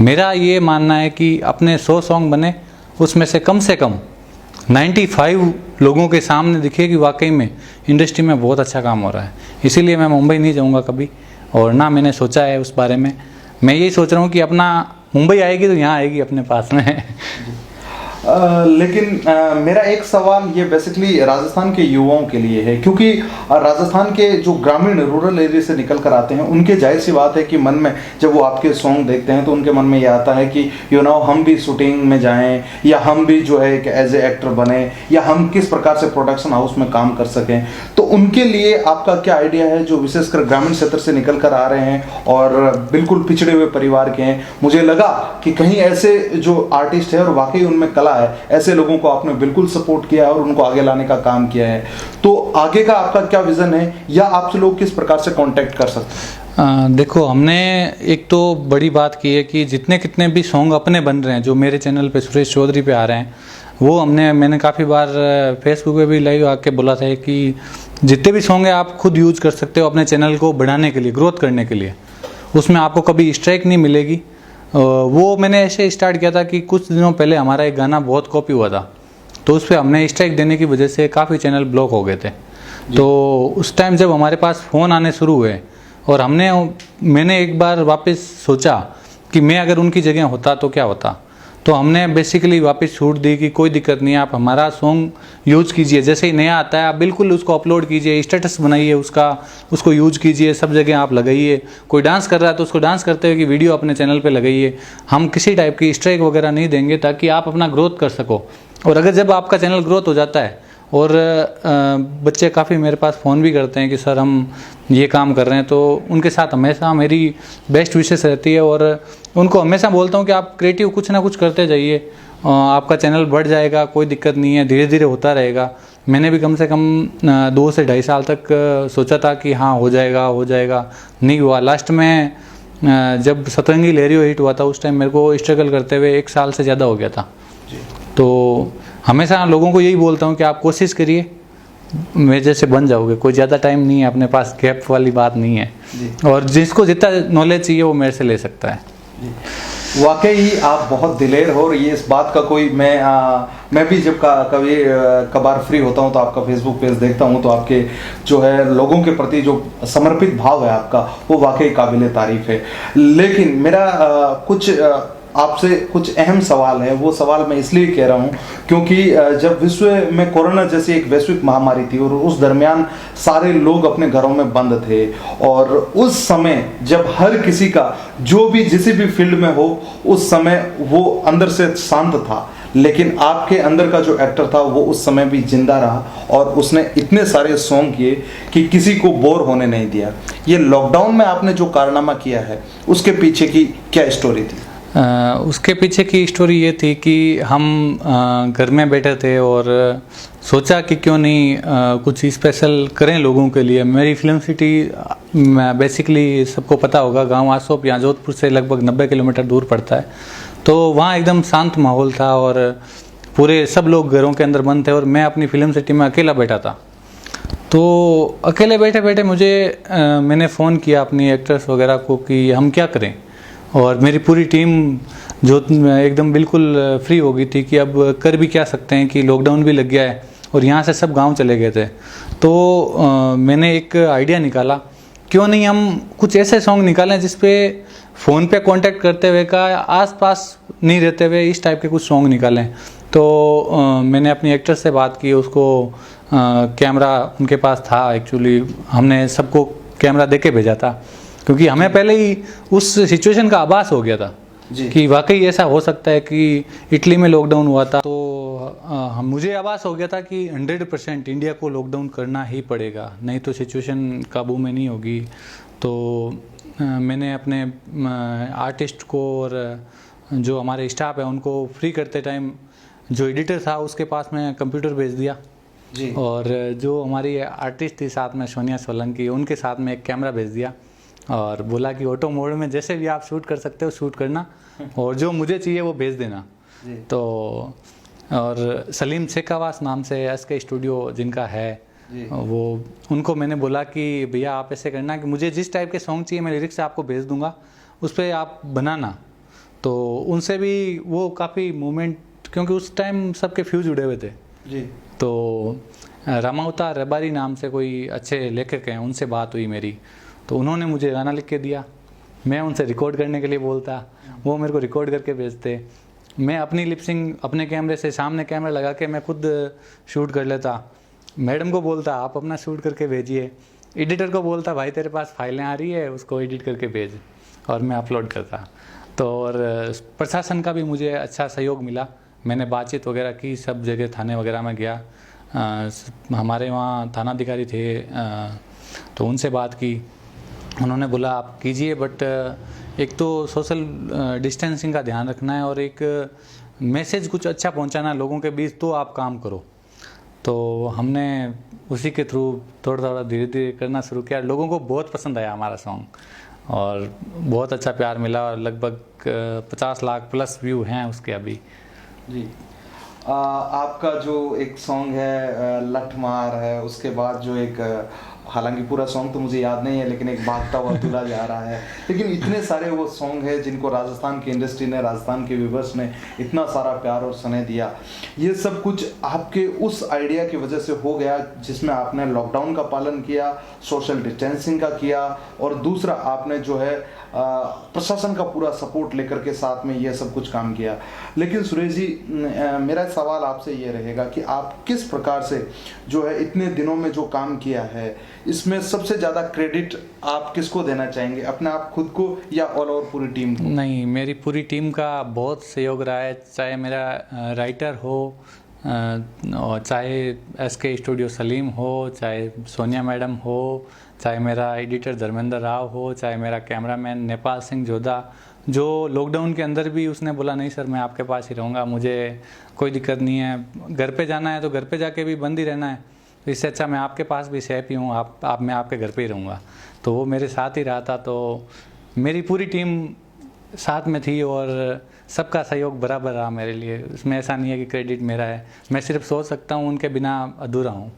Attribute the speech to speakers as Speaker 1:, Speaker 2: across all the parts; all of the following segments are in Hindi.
Speaker 1: मेरा ये मानना है कि अपने 100 सॉन्ग बने, उसमें से कम 95 लोगों के सामने दिखे कि वाकई में इंडस्ट्री में बहुत अच्छा काम हो रहा है। इसीलिए मैं मुंबई नहीं जाऊंगा कभी, और ना मैंने सोचा है उस बारे में। मैं यही सोच रहा हूँ कि अपना मुंबई आएगी तो यहाँ आएगी अपने पास में।
Speaker 2: लेकिन मेरा एक सवाल ये बेसिकली राजस्थान के युवाओं के लिए है, क्योंकि राजस्थान के जो ग्रामीण रूरल एरिया से निकल कर आते हैं, उनके जाहिर सी बात है कि मन में जब वो आपके सॉन्ग देखते हैं तो उनके मन में ये आता है कि हम भी शूटिंग में जाएं, या हम भी जो है एज ए एक्टर बने, या हम किस प्रकार से प्रोडक्शन हाउस में काम कर सकें। तो उनके लिए आपका क्या आइडिया है, जो विशेषकर ग्रामीण क्षेत्र से निकल कर आ रहे हैं और बिल्कुल पिछड़े हुए परिवार के हैं? मुझे लगा कि कहीं ऐसे जो आर्टिस्ट है और वाकई उनमें कला है, ऐसे लोगों को आपने बिल्कुल सपोर्ट किया है और उनको आगे लाने का काम किया है। तो आगे का आपका क्या विजन है, या आपसे लोग किस प्रकार से कांटेक्ट कर सकते हैं?
Speaker 1: देखो, हमने एक तो बड़ी बात की है कि कितने भी सॉन्ग अपने बन रहे हैं जो मेरे चैनल पे सुरेश चौधरी पे आ रहे हैं, वो मैंने काफ़ी बार फेसबुक पे भी लाइव आके बोला था कि जितने भी सॉन्ग है आप खुद यूज कर सकते हो अपने चैनल को बढ़ाने के लिए, ग्रोथ करने के लिए। उसमें आपको कभी स्ट्राइक नहीं मिलेगी। वो मैंने ऐसे स्टार्ट किया था कि कुछ दिनों पहले हमारा एक गाना बहुत कॉपी हुआ था, तो उस पर हमने स्ट्राइक देने की वजह से काफ़ी चैनल ब्लॉक हो गए थे। तो उस टाइम जब हमारे पास फ़ोन आने शुरू हुए और मैंने एक बार वापस सोचा कि मैं अगर उनकी जगह होता तो क्या होता, तो हमने बेसिकली वापस छूट दी कि कोई दिक्कत नहीं है, आप हमारा सॉन्ग यूज कीजिए, जैसे ही नया आता है आप बिल्कुल उसको अपलोड कीजिए, स्टेटस बनाइए उसको यूज कीजिए, सब जगह आप लगाइए। कोई डांस कर रहा है तो उसको डांस करते हुए की वीडियो अपने चैनल पे लगाइए। हम किसी टाइप की स्ट्राइक वगैरह नहीं देंगे, ताकि आप अपना ग्रोथ कर सको। और अगर जब आपका चैनल ग्रोथ हो जाता है, और बच्चे काफ़ी मेरे पास फ़ोन भी करते हैं कि सर हम ये काम कर रहे हैं, तो उनके साथ हमेशा मेरी बेस्ट विशेस रहती है। और उनको हमेशा बोलता हूँ कि आप क्रिएटिव कुछ ना कुछ करते जाइए, आपका चैनल बढ़ जाएगा, कोई दिक्कत नहीं है, धीरे धीरे होता रहेगा। मैंने भी कम से कम 2 से 2.5 साल तक सोचा था कि हाँ हो जाएगा, नहीं हुआ। लास्ट में जब सतरंगी लहरियों हिट हुआ था, उस टाइम मेरे को स्ट्रगल करते हुए 1 साल से ज़्यादा हो गया था। तो हमेशा लोगों को यही बोलता हूँ कि आप कोशिश करिए, मेरे जैसे बन जाओगे। कोई ज़्यादा टाइम नहीं है अपने पास, गैप वाली बात नहीं है, और जिसको जितना नॉलेज चाहिए वो मेरे से ले सकता है।
Speaker 2: वाकई ही आप बहुत दिलेर हो, और ये इस बात का कोई मैं भी जब कभी कभार फ्री होता हूँ तो आपका फेसबुक पेज देखता हूँ, तो आपके जो है लोगों के प्रति जो समर्पित भाव है आपका, वो वाकई काबिले तारीफ है। लेकिन मेरा आपसे कुछ अहम सवाल है। वो सवाल मैं इसलिए कह रहा हूँ क्योंकि जब विश्व में कोरोना जैसी एक वैश्विक महामारी थी, और उस दरमियान सारे लोग अपने घरों में बंद थे, और उस समय जब हर किसी का जो भी जिस भी फील्ड में हो, उस समय वो अंदर से शांत था, लेकिन आपके अंदर का जो एक्टर था वो उस समय भी जिंदा रहा, और उसने इतने सारे सॉन्ग किए कि किसी को बोर होने नहीं दिया। ये लॉकडाउन में आपने जो कारनामा किया है, उसके पीछे की क्या स्टोरी थी?
Speaker 1: उसके पीछे की स्टोरी ये थी कि हम घर में बैठे थे और सोचा कि क्यों नहीं कुछ स्पेशल करें लोगों के लिए। मेरी फिल्म सिटी बेसिकली सबको पता होगा, गांव आसोप यहाँ जोधपुर से लगभग 90 किलोमीटर दूर पड़ता है। तो वहाँ एकदम शांत माहौल था, और पूरे सब लोग घरों के अंदर बंद थे, और मैं अपनी फिल्म सिटी में अकेला बैठा था। तो अकेले बैठे बैठे मैंने फ़ोन किया अपनी एक्टर्स वगैरह को कि हम क्या करें, और मेरी पूरी टीम जो एकदम बिल्कुल फ्री हो गई थी कि अब कर भी क्या सकते हैं, कि लॉकडाउन भी लग गया है और यहाँ से सब गांव चले गए थे। तो मैंने एक आइडिया निकाला, क्यों नहीं हम कुछ ऐसे सॉन्ग निकालें जिस पे फ़ोन पे कांटेक्ट करते हुए का आसपास नहीं रहते हुए इस टाइप के कुछ सॉन्ग निकालें। तो मैंने अपनी एक्टर से बात की, उसको कैमरा उनके पास था एक्चुअली, हमने सबको कैमरा दे के भेजा था, क्योंकि हमें पहले ही उस सिचुएशन का आभास हो गया था कि वाकई ऐसा हो सकता है कि इटली में लॉकडाउन हुआ था। तो मुझे आभास हो गया था कि 100% इंडिया को लॉकडाउन करना ही पड़ेगा, नहीं तो सिचुएशन काबू में नहीं होगी। तो मैंने अपने आर्टिस्ट को और जो हमारे स्टाफ है उनको फ्री करते टाइम जो एडिटर था उसके पास में कंप्यूटर भेज दिया जी, और जो हमारी आर्टिस्ट थी साथ में सोनिया सोलंकी, उनके साथ में एक कैमरा भेज दिया और बोला कि ऑटो मोड में जैसे भी आप शूट कर सकते हो शूट करना, और जो मुझे चाहिए वो भेज देना। तो और सलीम शेखावास नाम से SK स्टूडियो जिनका है, वो उनको मैंने बोला कि भैया आप ऐसे करना कि मुझे जिस टाइप के सॉन्ग चाहिए मैं लिरिक्स आपको भेज दूंगा, उस पर आप बनाना। तो उनसे भी वो काफ़ी मूवमेंट, क्योंकि उस टाइम सबके फ्यूज जुड़े हुए थे
Speaker 2: जी।
Speaker 1: तो रामावतार रबारी नाम से कोई अच्छे लेखक हैं, उनसे बात हुई मेरी, तो उन्होंने मुझे गाना लिख के दिया। मैं उनसे रिकॉर्ड करने के लिए बोलता, वो मेरे को रिकॉर्ड करके भेजते। मैं अपनी लिपसिंग अपने कैमरे से सामने कैमरा लगा के मैं खुद शूट कर लेता। मैडम को बोलता आप अपना शूट करके भेजिए। एडिटर को बोलता भाई तेरे पास फाइलें आ रही है उसको एडिट करके भेज, और मैं अपलोड करता। तो और प्रशासन का भी मुझे अच्छा सहयोग मिला। मैंने बातचीत वगैरह की, सब जगह थाने वगैरह में गया। हमारे वहाँ थानाधिकारी थे, तो उनसे बात की। उन्होंने बोला आप कीजिए, बट एक तो सोशल डिस्टेंसिंग का ध्यान रखना है और एक मैसेज कुछ अच्छा पहुंचाना है लोगों के बीच, तो आप काम करो। तो हमने उसी के थ्रू थोड़ा थोड़ा धीरे धीरे करना शुरू किया। लोगों को बहुत पसंद आया हमारा सॉन्ग और बहुत अच्छा प्यार मिला, और लगभग 50 लाख प्लस व्यू हैं उसके अभी।
Speaker 2: जी। आपका जो एक सॉन्ग है लठ मार है, उसके बाद जो एक, हालांकि पूरा सॉन्ग तो मुझे याद नहीं है, लेकिन एक भागता हुआ दूल्हा जा रहा है, लेकिन इतने सारे वो सॉन्ग है जिनको राजस्थान की इंडस्ट्री ने, राजस्थान के व्यूवर्स ने इतना सारा प्यार और स्नेह दिया। ये सब कुछ आपके उस आइडिया की वजह से हो गया जिसमें आपने लॉकडाउन का पालन किया, सोशल डिस्टेंसिंग का किया, और दूसरा आपने जो है प्रशासन का पूरा सपोर्ट लेकर के साथ में ये सब कुछ काम किया। लेकिन सुरेश जी, मेरा सवाल आपसे ये रहेगा कि आप किस प्रकार से जो है इतने दिनों में जो काम किया है, इसमें सबसे ज़्यादा क्रेडिट आप किसको देना चाहेंगे, अपने आप खुद को या ऑल ओवर पूरी टीम को?
Speaker 1: नहीं, मेरी पूरी टीम का बहुत सहयोग रहा है, चाहे मेरा राइटर हो, और चाहे SK स्टूडियो सलीम हो, चाहे सोनिया मैडम हो, चाहे मेरा एडिटर धर्मेंद्र राव हो, चाहे मेरा कैमरामैन नेपाल सिंह जोधा, जो लॉकडाउन के अंदर भी उसने बोला नहीं सर मैं आपके पास ही रहूँगा, मुझे कोई दिक्कत नहीं है, घर पे जाना है तो घर पे जाके भी बंद ही रहना है, तो इससे अच्छा मैं आपके पास भी सेफ ही हूँ, आप मैं आपके घर पे ही रहूँगा। तो वो मेरे साथ ही रहा था। तो मेरी पूरी टीम साथ में थी और सबका सहयोग बराबर रहा मेरे लिए। इसमें ऐसा नहीं है कि क्रेडिट मेरा है, मैं सिर्फ सोच सकता हूँ उनके बिना अधूरा हूँ।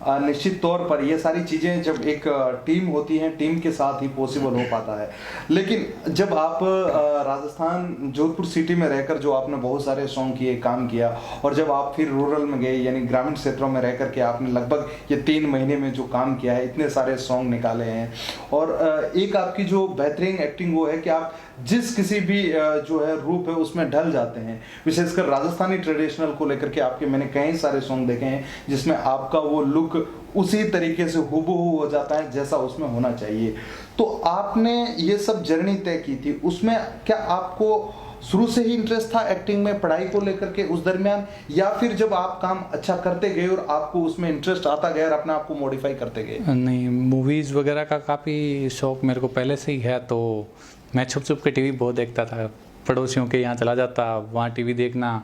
Speaker 2: निश्चित तौर पर ये सारी चीज़ें जब एक टीम होती हैं, टीम के साथ ही पॉसिबल हो पाता है। लेकिन जब आप राजस्थान जोधपुर सिटी में रहकर जो आपने बहुत सारे सॉन्ग किए, काम किया, और जब आप फिर रूरल में गए यानी ग्रामीण क्षेत्रों में रह कर के आपने लगभग ये 3 महीने में जो काम किया है, इतने सारे सॉन्ग निकाले हैं, और एक आपकी जो बेहतरीन एक्टिंग वो है कि आप जिस किसी भी जो है रूप है उसमें ढल जाते हैं। विशेषकर राजस्थानी ट्रेडिशनल को लेकर के आपके मैंने कई सारे सॉन्ग देखे हैं जिसमें आपका वो लुक उसी तरीके से हूबहू हो जाता है जैसा उसमें होना चाहिए। तो आपने ये सब जर्नी तय की थी, उसमें क्या आपको शुरू से ही इंटरेस्ट था एक्टिंग में, पढ़ाई को लेकर के उस दरमियान, या फिर जब आप काम अच्छा करते गए और आपको उसमें इंटरेस्ट आता गया और अपने आप को मॉडिफाई करते गए?
Speaker 1: नहीं, मूवीज़ वगैरह का काफ़ी शौक मेरे को पहले से ही है। तो मैं छुप छुप के टीवी बहुत देखता था, पड़ोसियों के यहाँ चला जाता, वहाँ टीवी देखना,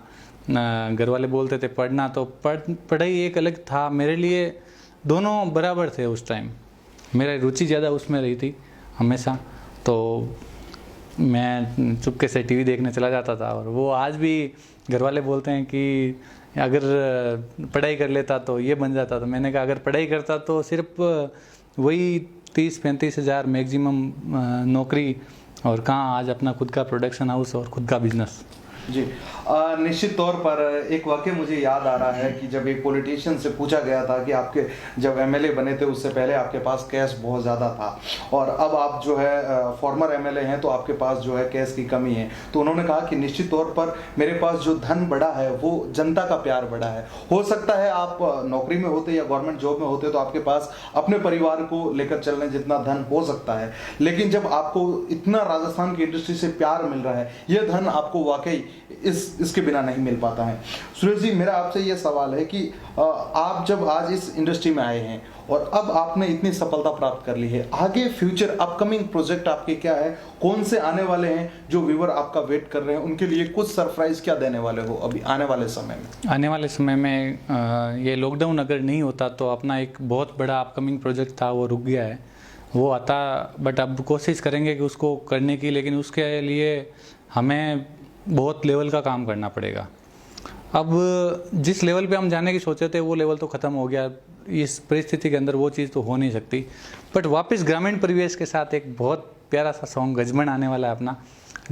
Speaker 1: घर वाले बोलते थे पढ़ना, तो पढ़ाई एक अलग था मेरे लिए, दोनों बराबर थे उस टाइम। मेरा रुचि ज़्यादा उसमें रही थी हमेशा, तो मैं चुपके से टीवी देखने चला जाता था। और वो आज भी घर वाले बोलते हैं कि अगर पढ़ाई कर लेता तो ये बन जाता। तो मैंने कहा अगर पढ़ाई करता तो सिर्फ वही 30-35 हज़ार मैक्सिमम नौकरी, और कहाँ आज अपना खुद का प्रोडक्शन हाउस और खुद का बिजनेस।
Speaker 2: जी। निश्चित तौर पर एक वाक़या मुझे याद आ रहा है कि जब एक पॉलिटिशियन से पूछा गया था कि आपके जब एमएलए बने थे उससे पहले आपके पास कैश बहुत ज़्यादा था, और अब आप जो है फॉर्मर एमएलए हैं तो आपके पास जो है कैश की कमी है। तो उन्होंने कहा कि निश्चित तौर पर मेरे पास जो धन बढ़ा है वो जनता का प्यार बढ़ा है। हो सकता है आप नौकरी में होते या गवर्नमेंट जॉब में होते तो आपके पास अपने परिवार को लेकर चलने जितना धन हो सकता है, लेकिन जब आपको इतना राजस्थान की इंडस्ट्री से प्यार मिल रहा है, यह धन आपको वाकई इसके बिना नहीं मिल पाता है। सुरेश जी, मेरा आपसे यह सवाल है कि आप जब आज इस इंडस्ट्री में आए हैं और अब आपने इतनी सफलता प्राप्त कर ली है, आगे फ्यूचर अपकमिंग प्रोजेक्ट आपके क्या है, कौन से आने वाले हैं जो व्यूअर आपका वेट कर रहे हैं, उनके लिए कुछ सरप्राइज क्या देने वाले हो अभी आने वाले समय में?
Speaker 1: आने वाले समय में ये लॉकडाउन अगर नहीं होता तो अपना एक बहुत बड़ा अपकमिंग प्रोजेक्ट था वो रुक गया है, वो आता, बट अब कोशिश करेंगे कि उसको करने की, लेकिन उसके लिए हमें बहुत लेवल का काम करना पड़ेगा। अब जिस लेवल पे हम जाने की सोचे थे वो लेवल तो ख़त्म हो गया, इस परिस्थिति के अंदर वो चीज़ तो हो नहीं सकती। बट वापस ग्रामीण परिवेश के साथ एक बहुत प्यारा सा सॉन्ग गजमन आने वाला है अपना,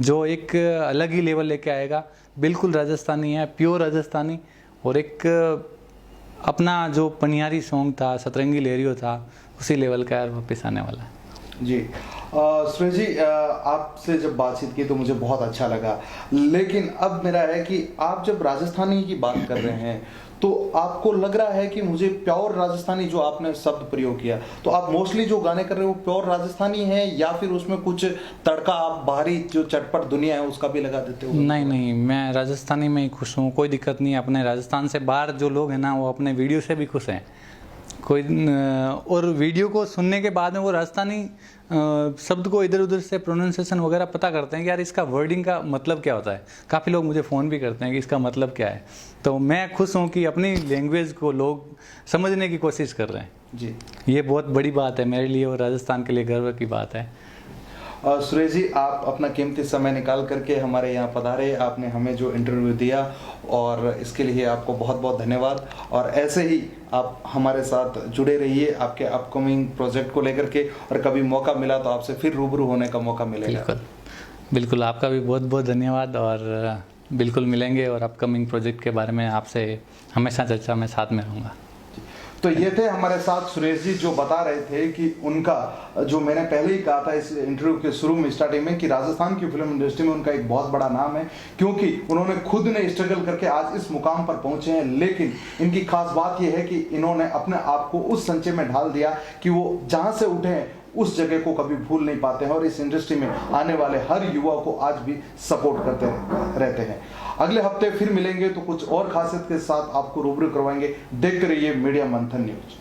Speaker 1: जो एक अलग ही लेवल लेके आएगा। बिल्कुल राजस्थानी है, प्योर राजस्थानी। और एक अपना जो पनियारी सॉन्ग था, सतरंगी लहरियो था, उसी लेवल का यार वापस आने वाला है।
Speaker 2: जी सुरेश जी, आपसे जब बातचीत की तो मुझे बहुत अच्छा लगा, लेकिन अब मेरा है कि आप जब राजस्थानी की बात कर रहे हैं तो आपको लग रहा है कि मुझे प्योर राजस्थानी, जो आपने शब्द प्रयोग किया, तो आप मोस्टली जो गाने कर रहे हो वो प्योर राजस्थानी है या फिर उसमें कुछ तड़का आप बाहरी जो चटपट दुनिया है उसका भी लगा देते हो?
Speaker 1: नहीं नहीं, मैं राजस्थानी में ही खुश हूँ, कोई दिक्कत नहीं है। अपने राजस्थान से बाहर जो लोग हैं ना, वो अपने वीडियो से भी खुश हैं। कोई और वीडियो को सुनने के बाद में वो राजस्थानी शब्द को इधर उधर से प्रोनाउंसिएशन वगैरह पता करते हैं कि यार इसका वर्डिंग का मतलब क्या होता है। काफ़ी लोग मुझे फ़ोन भी करते हैं कि इसका मतलब क्या है। तो मैं खुश हूँ कि अपनी लैंग्वेज को लोग समझने की कोशिश कर रहे हैं।
Speaker 2: जी,
Speaker 1: ये बहुत बड़ी बात है मेरे लिए और राजस्थान के लिए गर्व की बात है।
Speaker 2: सुरेश जी, आप अपना कीमती समय निकाल करके हमारे यहाँ पधारे, आपने हमें जो इंटरव्यू दिया, और इसके लिए आपको बहुत बहुत धन्यवाद। और ऐसे ही आप हमारे साथ जुड़े रहिए आपके अपकमिंग प्रोजेक्ट को लेकर के, और कभी मौका मिला तो आपसे फिर रूबरू होने का मौका मिलेगा।
Speaker 1: बिल्कुल बिल्कुल, आपका भी बहुत बहुत धन्यवाद। और बिल्कुल मिलेंगे और अपकमिंग प्रोजेक्ट के बारे में आपसे हमेशा चर्चा में साथ में रहूँगा।
Speaker 2: तो ये थे हमारे साथ सुरेश जी, जो बता रहे थे कि उनका, जो मैंने पहले ही कहा था इस इंटरव्यू के शुरू में, स्टार्टिंग में, कि राजस्थान की फिल्म इंडस्ट्री में उनका एक बहुत बड़ा नाम है, क्योंकि उन्होंने खुद ने स्ट्रगल करके आज इस मुकाम पर पहुंचे हैं। लेकिन इनकी खास बात यह है कि इन्होंने अपने आप को उस संचय में ढाल दिया कि वो जहां से उठे हैं उस जगह को कभी भूल नहीं पाते हैं, और इस इंडस्ट्री में आने वाले हर युवा को आज भी सपोर्ट करते रहते हैं। अगले हफ्ते फिर मिलेंगे तो कुछ और खासियत के साथ आपको रूबरू करवाएंगे। देखते रहिए मीडिया मंथन न्यूज।